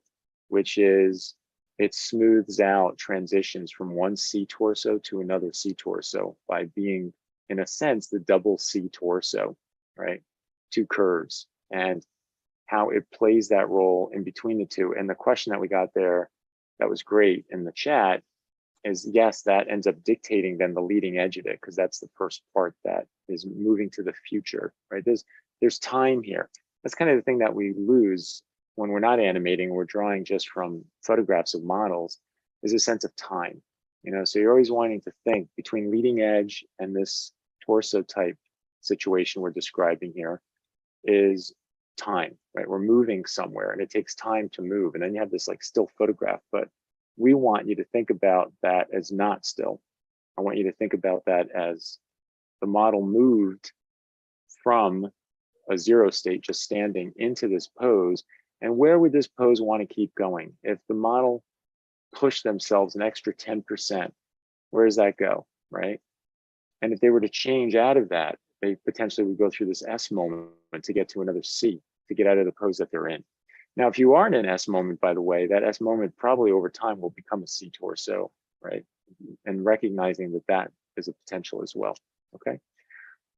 which is it smooths out transitions from one C torso to another C torso by being, in a sense, the double C torso, right? 2 curves, and how it plays that role in between the two. And the question that we got there that was great in the chat is, yes, that ends up dictating then the leading edge of it, because that's the first part that is moving to the future, right? There's time here. That's kind of the thing that we lose when we're not animating, we're drawing just from photographs of models, is a sense of time. You know, so you're always wanting to think between leading edge and this torso type situation we're describing here is time, right? We're moving somewhere and it takes time to move. And then you have this like still photograph, but we want you to think about that as not still. I want you to think about that as the model moved from a 0 state, just standing, into this pose. And where would this pose want to keep going? If the model push themselves an extra 10%, where does that go, right? And if they were to change out of that, they potentially would go through this S moment to get to another C, to get out of the pose that they're in. Now, if you are in an S moment, by the way, that S moment probably over time will become a C torso, right? And recognizing that that is a potential as well. Okay.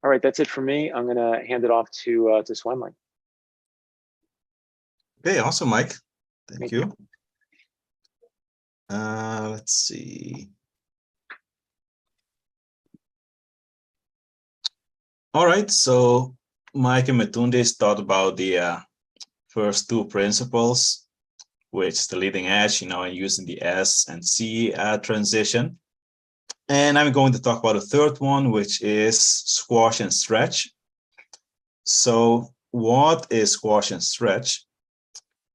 All right, that's it for me. I'm going to hand it off to Swenling. Okay, awesome, Mike. Thank Thank you. Let's see. All right, so Mike and Matunde thought about the first two principles, which is the leading edge, and using the S and C transition. And I'm going to talk about the third one, which is squash and stretch. So what is squash and stretch?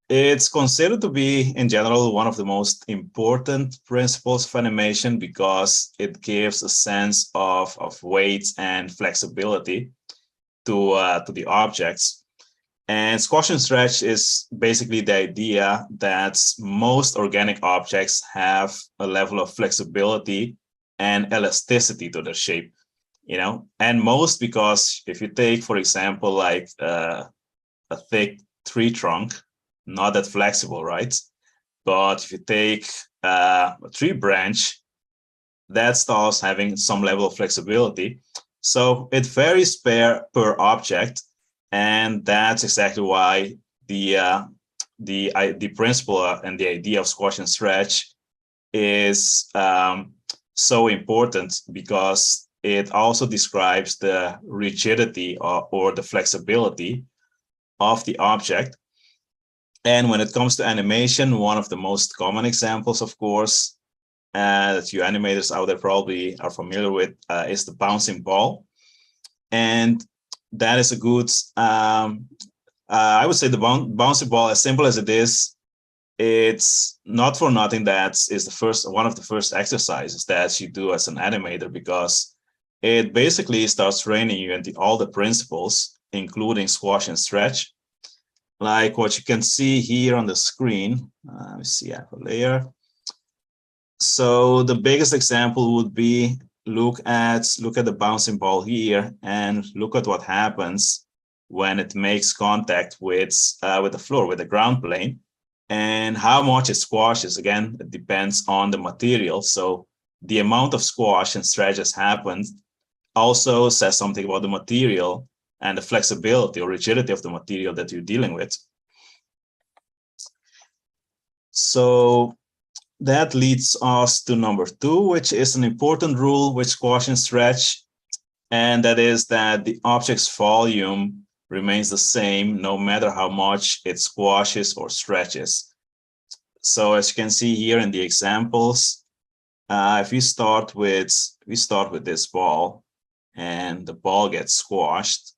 It's considered to be, in general, one of the most important principles of animation because it gives a sense of weight and flexibility to the objects. And squash and stretch is basically the idea that most organic objects have a level of flexibility and elasticity to their shape, and most because if you take, for example, like a thick tree trunk, not that flexible, right? But if you take a tree branch, that starts having some level of flexibility. So it varies per object, and that's exactly why the principle and the idea of squash and stretch is so important, because it also describes the rigidity or the flexibility of the object. And when it comes to animation, one of the most common examples, of course, that you animators out there probably are familiar with is the bouncing ball. And that is a good, I would say the bouncing ball, as simple as it is, it's not for nothing that is one of the first exercises that you do as an animator, because it basically starts training you in all the principles, including squash and stretch. Like what you can see here on the screen. Let me see, I have a layer. So the biggest example would be look at the bouncing ball here and look at what happens when it makes contact with the floor, with the ground plane, and how much it squashes. Again, it depends on the material. So the amount of squash and stretches happens also says something about the material and the flexibility or rigidity of the material that you're dealing with. So that leads us to number 2, which is an important rule with squash and stretch, and that is that the object's volume remains the same no matter how much it squashes or stretches. So as you can see here in the examples, if we start with this ball and the ball gets squashed,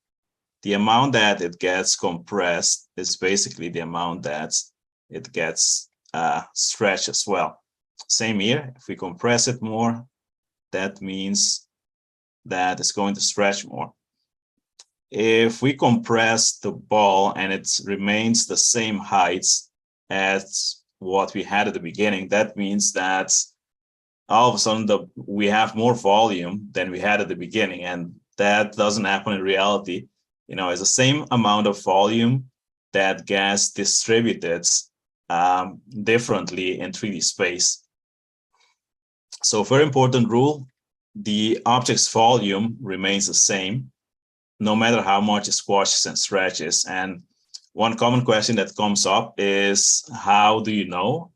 the amount that it gets compressed is basically the amount that it gets stretched as well. Same here, if we compress it more, that means that it's going to stretch more. If we compress the ball and it remains the same height as what we had at the beginning, that means that all of a sudden we have more volume than we had at the beginning, and that doesn't happen in reality. It's the same amount of volume that gets distributed differently in 3D space. So very important rule, the object's volume remains the same no matter how much it squashes and stretches. And one common question that comes up is, how do you know?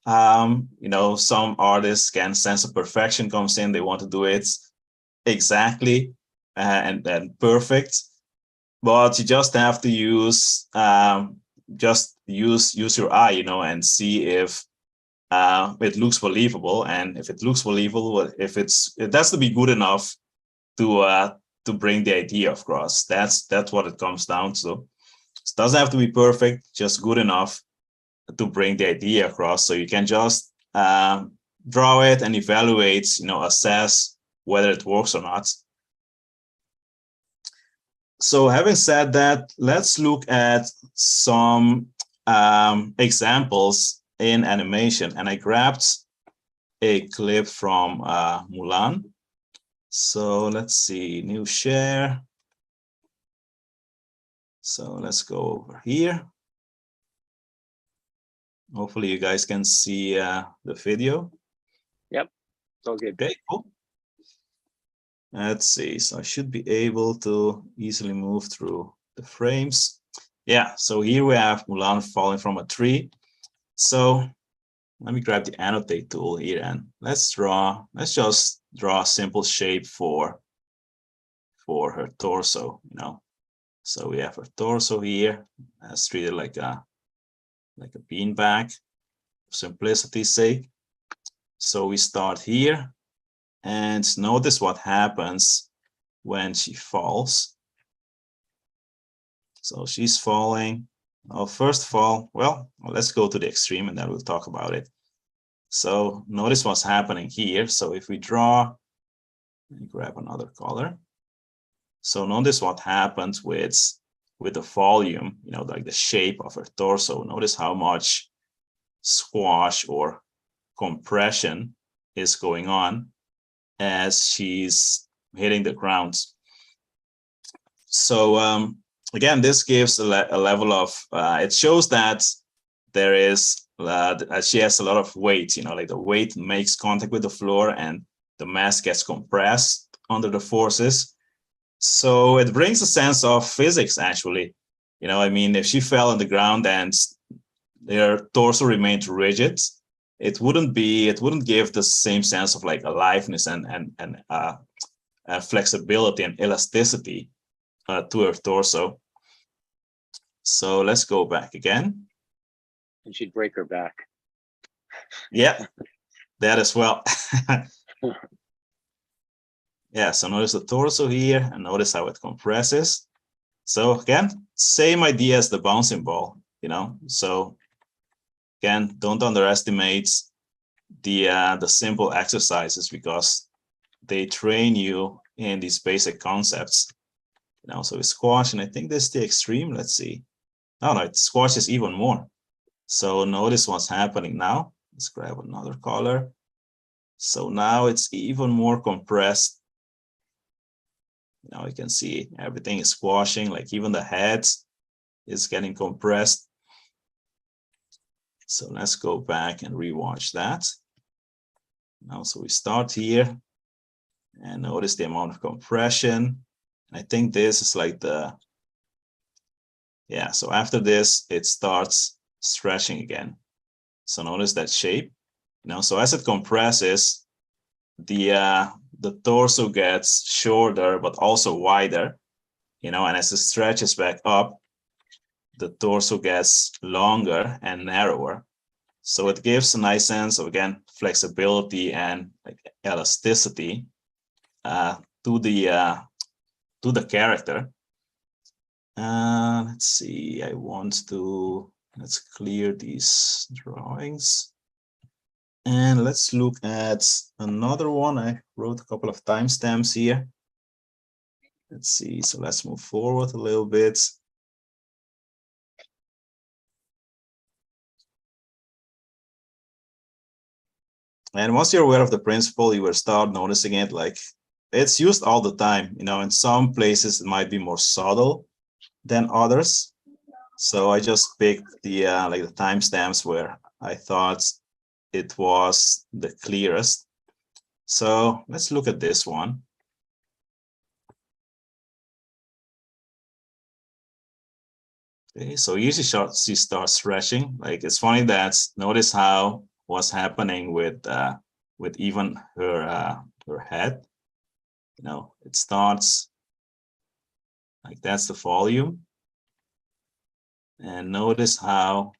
Some artists can sense of perfection comes in, they want to do it exactly and perfect, but you just have to use use your eye, and see if it looks believable. And if it looks believable, if it has to be good enough to bring the idea across. That's what it comes down to. It doesn't have to be perfect, just good enough to bring the idea across. So you can just draw it and evaluate, assess whether it works or not. So having said that, let's look at some examples in animation, and I grabbed a clip from Mulan. So let's see, new share. So let's go over here. Hopefully you guys can see the video. Yep, it's all good. Okay, cool. Let's see, so I should be able to easily move through the frames. Yeah, so here we have Mulan falling from a tree. So let me grab the annotate tool here and let's just draw a simple shape for her torso, you know. So we have her torso here. Let's treat it like a beanbag, for simplicity's sake. So we start here and notice what happens when she falls. So she's falling. Oh, first of all, well, let's go to the extreme and then we'll talk about it. So notice what's happening here. So if we draw, let me grab another color. So notice what happens with the volume, you know, like the shape of her torso. Notice how much squash or compression is going on as she's hitting the ground. So again, this gives a level of, it shows that there is, she has a lot of weight, you know, like the weight makes contact with the floor and the mass gets compressed under the forces. So it brings a sense of physics, actually. You know, I mean, if she fell on the ground and her torso remained rigid, it wouldn't give the same sense of like aliveness and flexibility and elasticity to her torso. So let's go back again. And she'd break her back. Yeah, that as well. Yeah, so notice the torso here and notice how it compresses. So again, same idea as the bouncing ball, you know. So again, don't underestimate the simple exercises because they train you in these basic concepts. You know, so we squash, and I think this is the extreme. Let's see. Oh no, it squashes even more. So notice what's happening now. Let's grab another color. So now it's even more compressed. Now you can see everything is squashing, like even the head is getting compressed. So let's go back and rewatch that. Now, so we start here and notice the amount of compression. I think this is like yeah, so after this, it starts stretching again. So notice that shape. Now, so as it compresses, the torso gets shorter, but also wider, you know, and as it stretches back up, the torso gets longer and narrower. So it gives a nice sense of, again, flexibility and like elasticity to the character. Let's see, let's clear these drawings. And let's look at another one. I wrote a couple of timestamps here. Let's see, so let's move forward a little bit. And once you're aware of the principle, you will start noticing it, like it's used all the time. You know, in some places it might be more subtle than others. So I just picked the like the timestamps where I thought it was the clearest. So let's look at this one. Okay, so usually she starts stretching. Like it's funny that notice how what's happening with even her head. You know, it starts like that's the volume. And notice how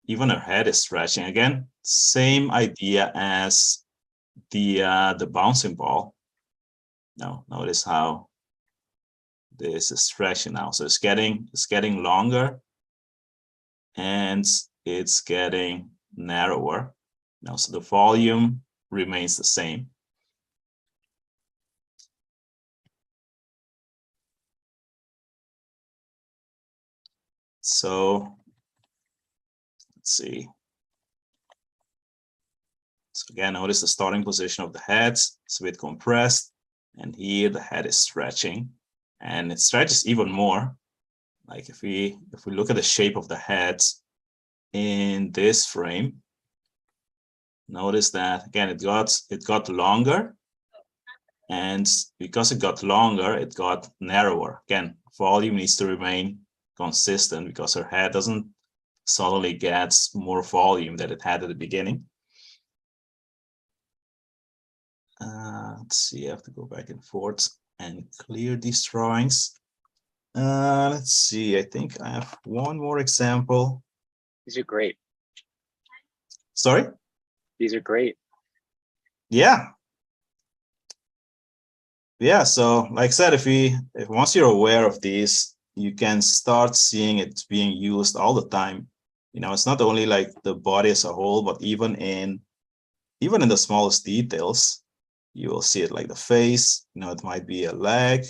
even her head is stretching. Again, same idea as the bouncing ball. Now, notice how this is stretching now. So it's getting longer and it's getting narrower. Now, so the volume remains the same. So let's see. Again, notice the starting position of the head. It's a bit compressed. And here the head is stretching. And it stretches even more. Like if we look at the shape of the head in this frame, notice that again it got longer. And because it got longer, it got narrower. Again, volume needs to remain consistent because her head doesn't suddenly get more volume than it had at the beginning. Let's see, I have to go back and forth and clear these drawings. Let's see, I think I have one more example. These are great. Sorry? These are great. Yeah. Yeah, so like I said, if once you're aware of these, you can start seeing it being used all the time. You know, it's not only like the body as a whole, but even in the smallest details, you will see it, like the face. You know, it might be a leg.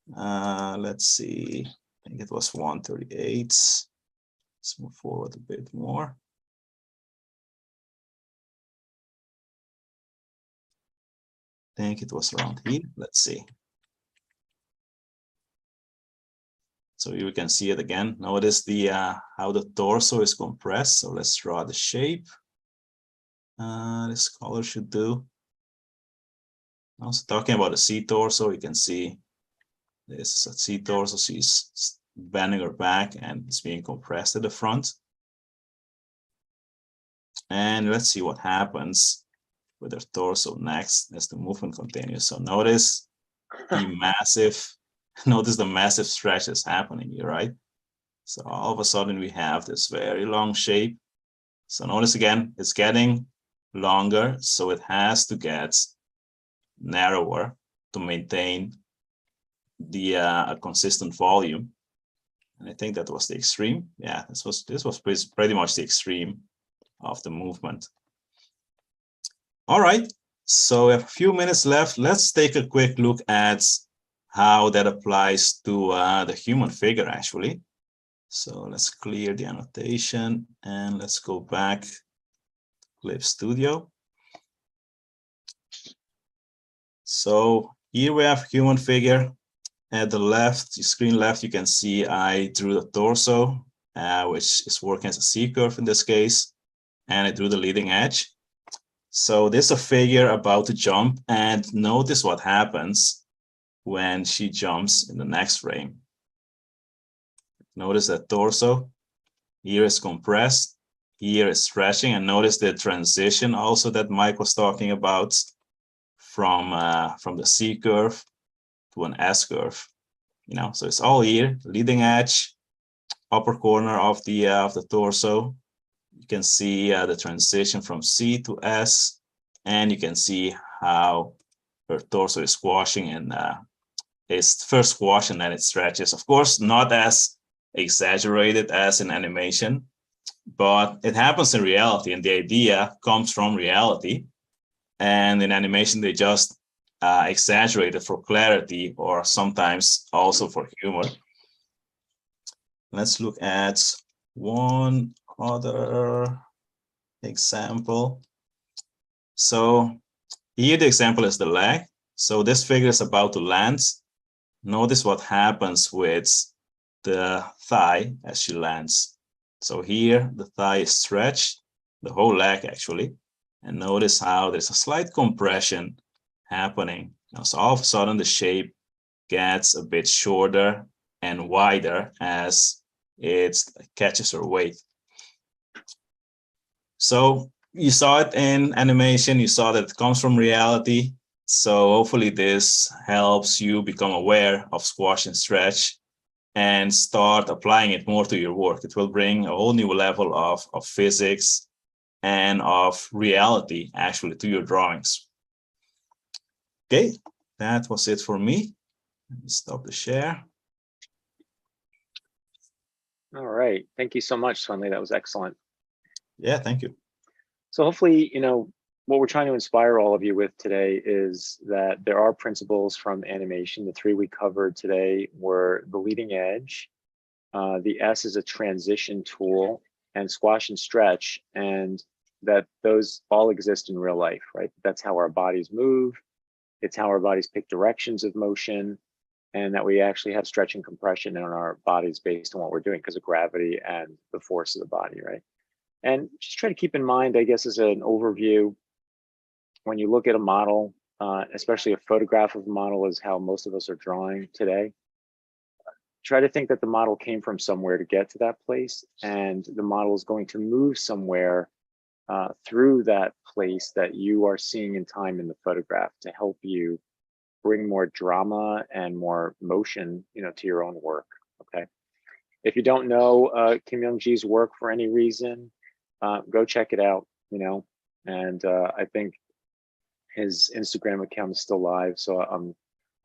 Let's see, I think it was 138. Let's move forward a bit more. I think it was around here. Let's see. So you can see it again. Notice the how the torso is compressed. So let's draw the shape. This color should do. Also talking about the C torso, you can see this is a C torso. She's bending her back and it's being compressed at the front. And let's see what happens with her torso next as the movement continues. So notice the massive stretch is happening here, right? So all of a sudden we have this very long shape. So notice again, it's getting longer, so it has to get narrower to maintain the a consistent volume. And I think that was the extreme. Yeah, this was pretty much the extreme of the movement. All right, so we have a few minutes left. Let's take a quick look at how that applies to the human figure, actually. So let's clear the annotation and let's go back to Clip Studio. So here we have human figure. At the left, the screen left, you can see I drew the torso, which is working as a C-curve in this case, and I drew the leading edge. So this is a figure about to jump, and notice what happens when she jumps in the next frame. Notice that torso here is compressed, here is stretching, and notice the transition also that Mike was talking about from the C curve to an S curve. You know, so it's all here, leading edge, upper corner of the torso. You can see the transition from C to S, and you can see how her torso is squashing, and it's first squash and then it stretches. Of course, not as exaggerated as in animation, but it happens in reality, and the idea comes from reality. And in animation, they just exaggerate it for clarity or sometimes also for humor. Let's look at one other example. So here the example is the leg. So this figure is about to land. Notice what happens with the thigh as she lands. So here the thigh is stretched, the whole leg actually. And notice how there's a slight compression happening. So all of a sudden the shape gets a bit shorter and wider as it catches her weight. So you saw it in animation, you saw that it comes from reality. So hopefully this helps you become aware of squash and stretch and start applying it more to your work. It will bring a whole new level of physics and of reality actually to your drawings. Okay, that was it for me. Let me stop the share. All right. Thank you so much, Sunli. That was excellent. Yeah, thank you. So hopefully, you know, what we're trying to inspire all of you with today is that there are principles from animation. The three we covered today were the leading edge, the S is a transition tool, and squash and stretch. And that those all exist in real life, right? That's how our bodies move. It's how our bodies pick directions of motion, and that we actually have stretch and compression in our bodies based on what we're doing because of gravity and the force of the body, right? And just try to keep in mind, I guess, as an overview, when you look at a model, especially a photograph of a model is how most of us are drawing today. Try to think that the model came from somewhere to get to that place, and the model is going to move somewhere through that place that you are seeing in time in the photograph to help you bring more drama and more motion, to your own work. Okay. If you don't know Kim Jung-gi's work for any reason, go check it out. And I think his Instagram account is still live, so I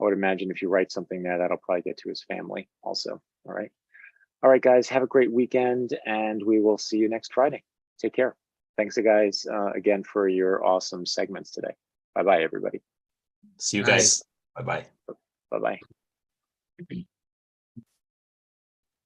would imagine if you write something there, that'll probably get to his family also. All right, guys, have a great weekend, and we will see you next Friday. Take care. Thanks, guys, again for your awesome segments today. Bye-bye, everybody. See you Bye. guys. Bye-bye. Bye-bye.